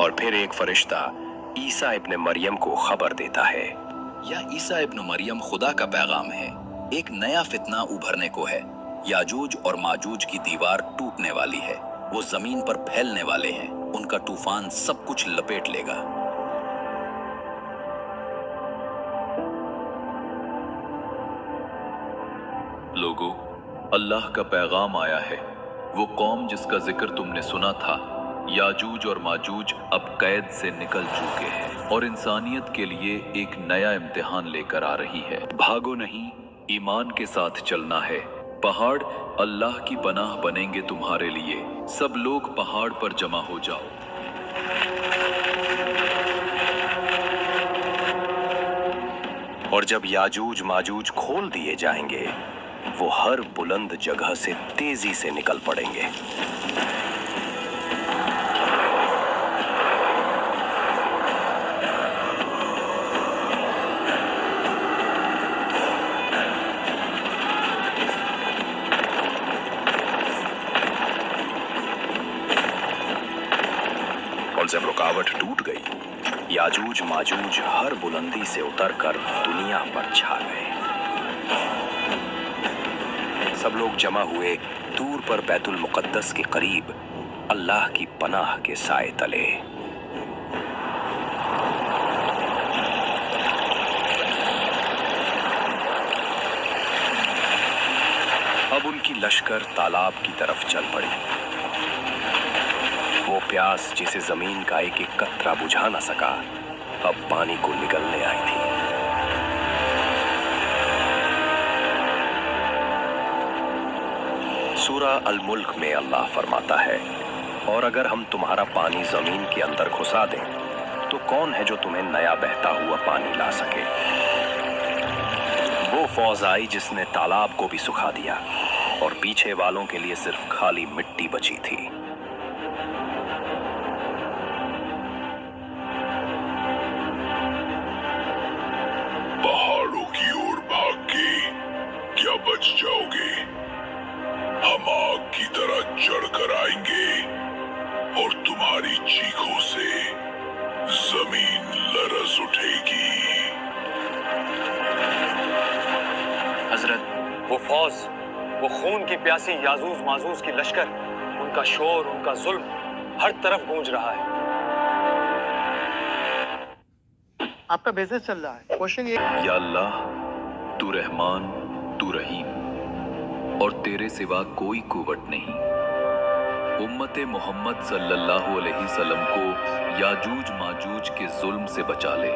और फिर एक फरिश्ता ईसा इब्न मरियम को खबर देता है। या ईसा इब्न मरियम खुदा का पैगाम है। एक नया फितना उभरने को है। याजूज और माजूज की दीवार टूटने वाली है। वो जमीन पर फैलने वाले हैं। उनका तूफान सब कुछ लपेट लेगा। लोगों, अल्लाह का पैगाम आया है। वो कौम जिसका जिक्र तुमने सुना था, याजूज और माजूज अब कैद से निकल चुके हैं और इंसानियत के लिए एक नया इम्तिहान लेकर आ रही है। भागो नहीं, ईमान के साथ चलना है। पहाड़ अल्लाह की पनाह बनेंगे तुम्हारे लिए। सब लोग पहाड़ पर जमा हो जाओ। और जब याजूज माजूज खोल दिए जाएंगे, वो हर बुलंद जगह से तेजी से निकल पड़ेंगे। और जब रुकावट टूट गई, याजूज माजूज हर बुलंदी से उतरकर दुनिया पर छा गए। सब लोग जमा हुए दूर पर बैतुल मुक़द्दस के करीब अल्लाह की पनाह के साए तले। अब उनकी लश्कर तालाब की तरफ चल पड़ी। वो प्यास जिसे जमीन का एक एक कतरा बुझा न सका, अब पानी को निगलने आई थी। सूरह अल मुल्क में अल्लाह फरमाता है, और अगर हम तुम्हारा पानी जमीन के अंदर घुसा दें, तो कौन है जो तुम्हें नया बहता हुआ पानी ला सके। वो फौज आई जिसने तालाब को भी सुखा दिया, और पीछे वालों के लिए सिर्फ खाली मिट्टी बची थी। पहाड़ों की ओर भाग के क्या बच जाओगे? हम आग की तरह चढ़कर आएंगे और तुम्हारी चीखों से जमीन लरज उठेगी। हजरत, वो फौज, वो खून की प्यासी याजूज माजूज की लश्कर, उनका शोर, उनका जुल्म हर तरफ गूंज रहा है। आपका बिजनेस चल रहा है। क्वेश्चन ये, या अल्लाह, तू रहमान, तू रहीम, और तेरे सिवा कोई कुव्वत नहीं। उम्मते मोहम्मद सल्लल्लाहु अलैहि वसल्लम को याजूज माजूज के जुल्म से बचा ले।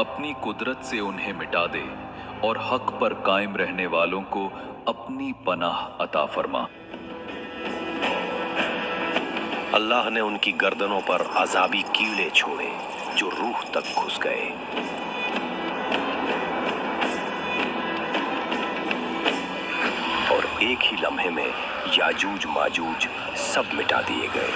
अपनी कुदरत से उन्हें मिटा दे और हक पर कायम रहने वालों को अपनी पनाह अता फरमा। अल्लाह ने उनकी गर्दनों पर अजाबी कीड़े छोड़े जो रूह तक घुस गए। और एक ही लम्हे में याजूज माजूज सब मिटा दिए गए।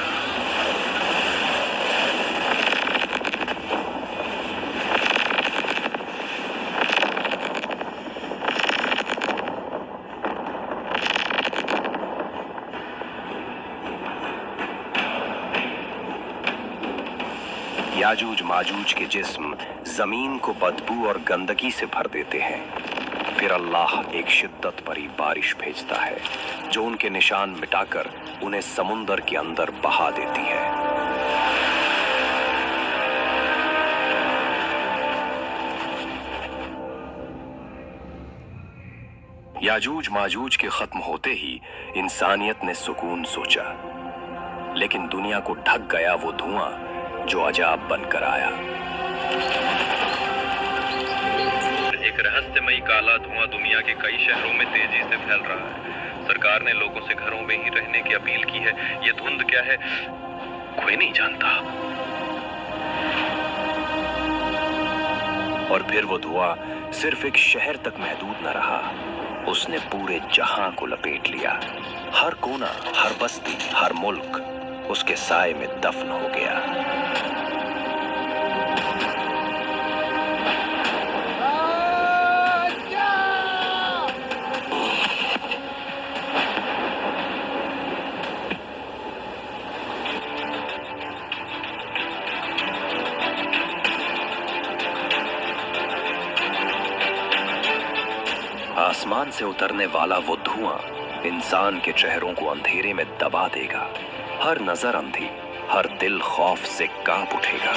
याजूज माजूज के जिस्म जमीन को बदबू और गंदगी से भर देते हैं। फिर अल्लाह एक शिद्दत भरी बारिश भेजता है जो उनके निशान मिटाकर उन्हें समुंदर के अंदर बहा देती है। याजूज माजूज के खत्म होते ही इंसानियत ने सुकून सोचा, लेकिन दुनिया को ढक गया वो धुआं जो अजाब बनकर आया। एक रहस्यमयी काला धुआं दुनिया के कई शहरों में तेजी से फैल रहा है। सरकार ने लोगों से घरों में ही रहने की अपील की है। ये धुंध क्या है, कोई नहीं जानता। और फिर वो धुआं सिर्फ एक शहर तक महदूद न रहा, उसने पूरे जहां को लपेट लिया। हर कोना, हर बस्ती, हर मुल्क उसके साए में दफन हो गया। आसमान से उतरने वाला वो धुआं इंसान के चेहरों को अंधेरे में दबा देगा। हर नजर अंधी, हर दिल खौफ से कांप उठेगा।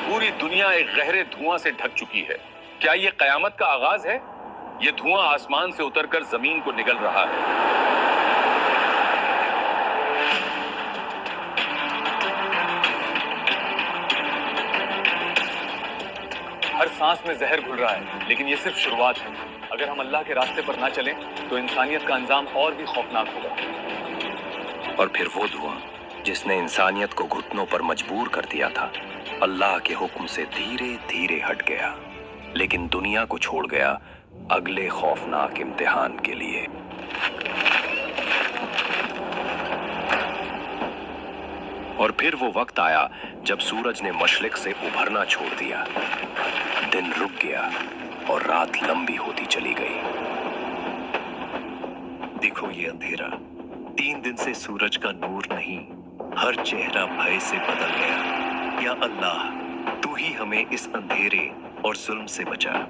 पूरी दुनिया एक गहरे धुआं से ढक चुकी है। क्या ये कयामत का आगाज है? ये धुआं आसमान से उतरकर जमीन को निगल रहा है। हर सांस में जहर घुल रहा है, लेकिन ये सिर्फ शुरुआत है। अगर हम अल्लाह के रास्ते पर ना चलें तो इंसानियत का अंजाम और भी खौफनाक होगा। और फिर वो धुआं जिसने इंसानियत को घुटनों पर मजबूर कर दिया था, अल्लाह के हुक्म से धीरे धीरे हट गया, लेकिन दुनिया को छोड़ गया अगले खौफनाक इम्तिहान के लिए। और फिर वो वक्त आया जब सूरज ने मशरिक से उभरना छोड़ दिया। दिन रुक गया और रात लंबी होती चली गई। देखो ये अंधेरा, 3 दिन से सूरज का नूर नहीं, हर चेहरा भय से बदल गया। या अल्लाह, तू ही हमें इस अंधेरे और जुल्म से बचा।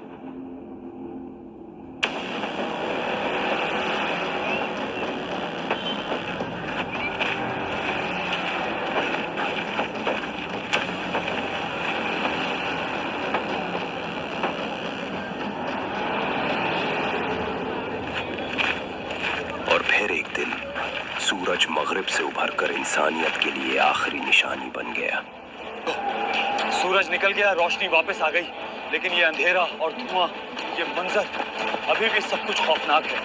और फिर एक दिन सूरज मगरिब से उभरकर इंसानियत के लिए आखिरी निशानी बन गया। सूरज निकल गया, रोशनी वापस आ गई, लेकिन ये अंधेरा और धुआं, ये मंजर अभी भी सब कुछ खौफनाक है।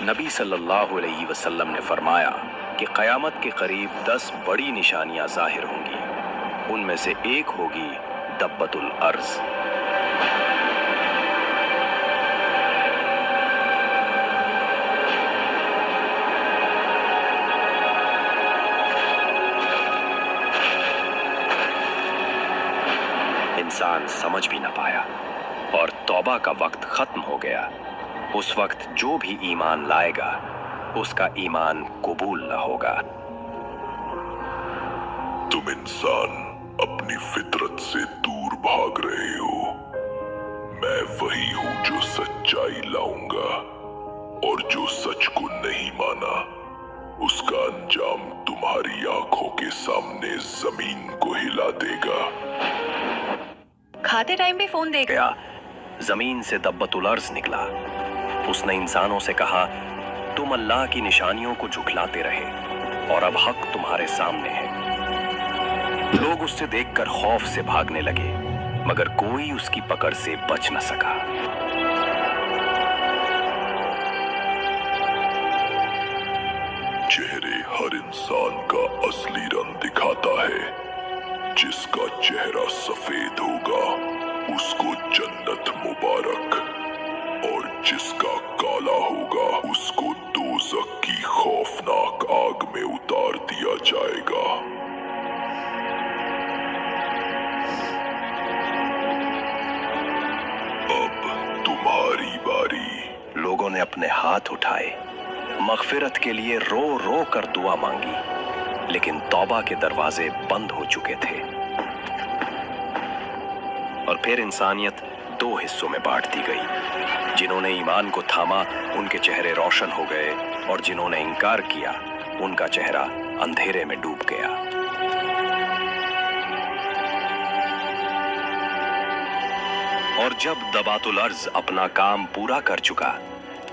नबी सल्लल्लाहु अलैहि वसल्लम ने फरमाया कि क़यामत के करीब 10 बड़ी निशानियां ज़ाहिर होंगी। उनमें से एक होगी दब्बतुल अर्ज़। इंसान समझ भी न पाया और तौबा का वक्त खत्म हो गया। उस वक्त जो भी ईमान लाएगा उसका ईमान कबूल न होगा। तुम इंसान अपनी फितरत से दूर भाग रहे हो। मैं वही हूं जो सच्चाई लाऊंगा, और जो सच को नहीं माना उसका अंजाम तुम्हारी आंखों के सामने जमीन को हिला देगा। खाते टाइम भी फोन देख गया। जमीन से दब्बतुल अर्ज़ निकला। उसने इंसानों से कहा, तुम अल्लाह की निशानियों को झुठलाते रहे और अब हक तुम्हारे सामने है। लोग उससे देखकर खौफ से भागने लगे, मगर कोई उसकी पकड़ से बच न सका। चेहरे हर इंसान का असली रंग दिखाता है। जिसका चेहरा सफेद होगा उसको जन्नत मुबारक, और जिसका काला होगा उसको दोज़ख की खौफनाक आग में उतार दिया जाएगा। अब तुम्हारी बारी। लोगों ने अपने हाथ उठाए, मगफिरत के लिए रो रो कर दुआ मांगी, लेकिन तौबा के दरवाजे बंद हो चुके थे। और फिर इंसानियत 2 हिस्सों में बांट दी गई। जिन्होंने ईमान को थामा उनके चेहरे रोशन हो गए, और जिन्होंने इनकार किया उनका चेहरा अंधेरे में डूब गया। और जब दबातुल अर्ज़ अपना काम पूरा कर चुका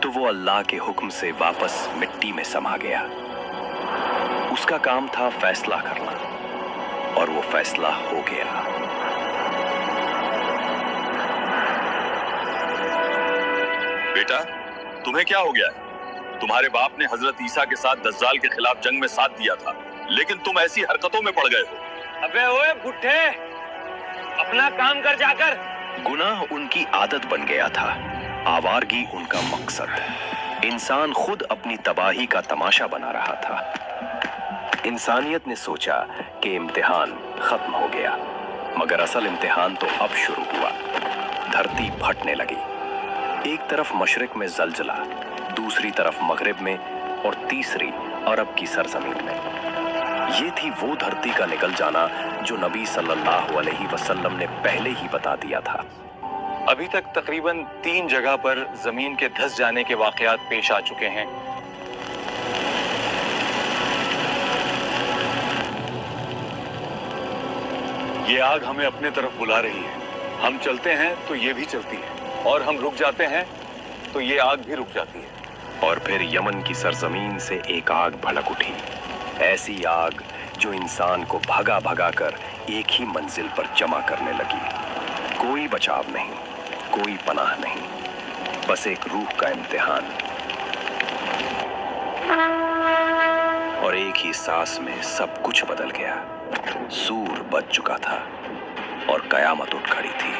तो वो अल्लाह के हुक्म से वापस मिट्टी में समा गया। उसका काम था फैसला करना, और वो फैसला हो गया। बेटा, तुम्हें क्या हो गया है? तुम्हारे बाप ने हजरत ईसा के साथ दज्जाल के खिलाफ जंग में साथ दिया था, लेकिन तुम ऐसी हरकतों में पड़ गए हो। अबे ओए बुढ़े, अपना काम कर जाकर। गुनाह उनकी आदत बन गया था, आवारगी उनका मकसद। इंसान खुद अपनी तबाही का तमाशा बना रहा था। इंसानियत ने सोचा कि इम्तिहान खत्म हो गया, मगर असल इम्तिहान तो अब शुरू हुआ। धरती फटने लगी। एक तरफ मशरिक में जलजला, दूसरी तरफ मगरिब में और तीसरी अरब की सरजमीन में। ये थी वो धरती का निकल जाना जो नबी सल्लल्लाहु अलैहि वसल्लम ने पहले ही बता दिया था। अभी तक तकरीबन 3 जगह पर जमीन के धंस जाने के वाकयात पेश आ चुके हैं। ये आग हमें अपने तरफ बुला रही है। हम चलते हैं तो ये भी चलती है, और हम रुक जाते हैं तो ये आग भी रुक जाती है। और फिर यमन की सरजमीन से एक आग भड़क उठी, ऐसी आग जो इंसान को भगा भगा कर एक ही मंजिल पर जमा करने लगी। कोई बचाव नहीं, कोई पनाह नहीं, बस एक रूह का इम्तिहान। और एक ही सांस में सब कुछ बदल गया। सूर बज चुका था और कयामत उठ खड़ी थी।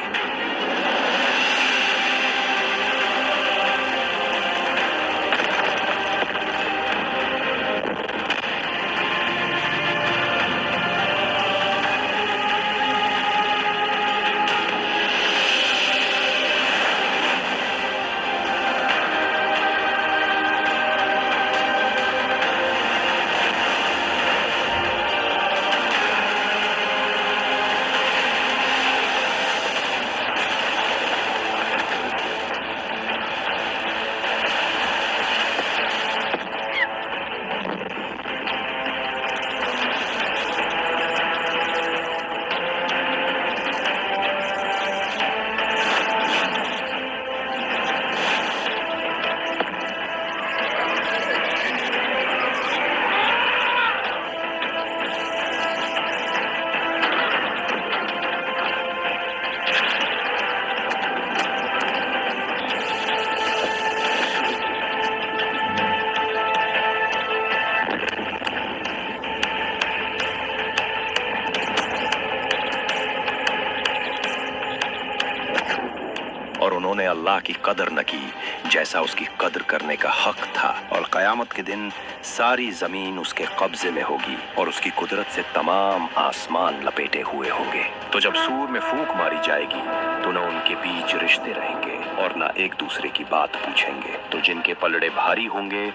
और उन्होंने अल्लाह की कदर न की जैसा उसकी कदर करने का हक था। और कयामत के दिन सारी जमीन उसके कब्जे में होगी और उसकी कुदरत से तमाम आसमान लपेटे हुए होंगे। तो जब सूर में फूंक मारी जाएगी तो न उनके बीच रिश्ते रहेंगे और न एक दूसरे की बात पूछेंगे। तो जिनके पलड़े भारी होंगे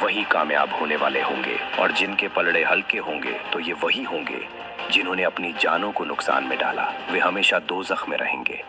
वही कामयाब होने वाले होंगे, और जिनके पलड़े हल्के होंगे तो ये वही होंगे जिन्होंने अपनी जानों को नुकसान में डाला। वे हमेशा दोज़ख में रहेंगे।